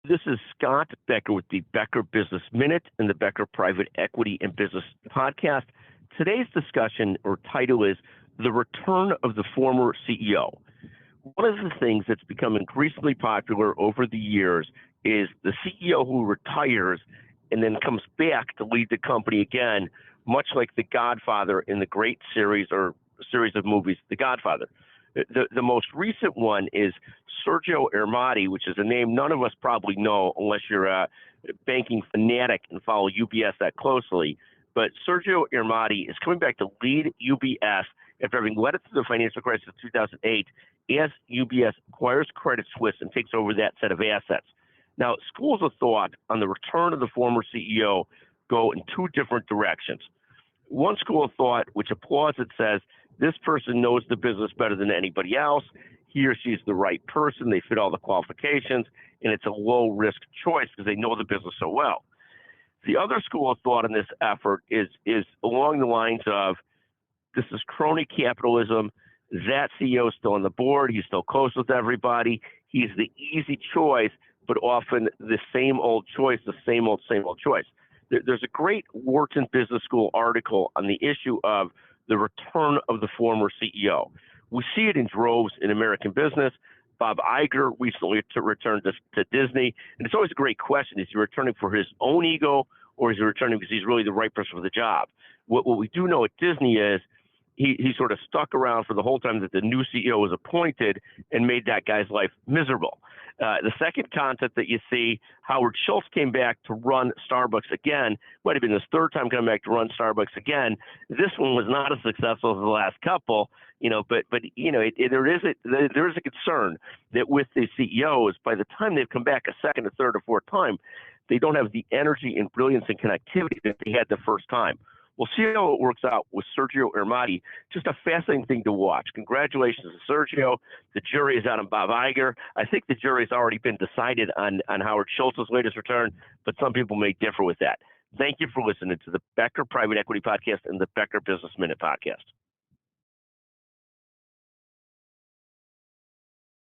This is Scott Becker with the Becker Business Minute and the Becker Private Equity and Business Podcast. Today's discussion or title is The Return of the Former CEO. One of the things that's become increasingly popular over the years is the CEO who retires and then comes back to lead the company again, much like The Godfather in the great series or series of movies, The Godfather. The most recent one is Sergio Ermati, which is a name none of us probably know unless you're a banking fanatic and follow UBS that closely. But Sergio Ermati is coming back to lead UBS after having led it through the financial crisis of 2008 as UBS acquires Credit Suisse and takes over that set of assets. Now, schools of thought on the return of the former CEO go in two different directions. One school of thought, which applauds it, says this person knows the business better than anybody else. He or she is the right person. They fit all the qualifications, and it's a low-risk choice because they know the business so well. The other school of thought in this effort is along the lines of this is crony capitalism. That CEO is still on the board. He's still close with everybody. He's the easy choice, but often the same old choice, the same old choice. There's a great Wharton Business School article on the issue of the return of the former CEO. We see it in droves in American business. Bob Iger recently returned to Disney, and it's always a great question. Is he returning for his own ego, or is he returning because he's really the right person for the job? What we do know at Disney is he sort of stuck around for the whole time that the new CEO was appointed and made that guy's life miserable. The second concept that you see, Howard Schultz came back to run Starbucks again. Might have been his third time coming back to run Starbucks again. This one was not as successful as the last couple, but there is a concern that with the CEOs, by the time they've come back a second, a third, or fourth time, they don't have the energy and brilliance and connectivity that they had the first time. We'll see how it works out with Sergio Ermati. Just a fascinating thing to watch. Congratulations to Sergio. The jury is out on Bob Iger. I think the jury's already been decided on Howard Schultz's latest return, but some people may differ with that. Thank you for listening to the Becker Private Equity Podcast and the Becker Business Minute Podcast.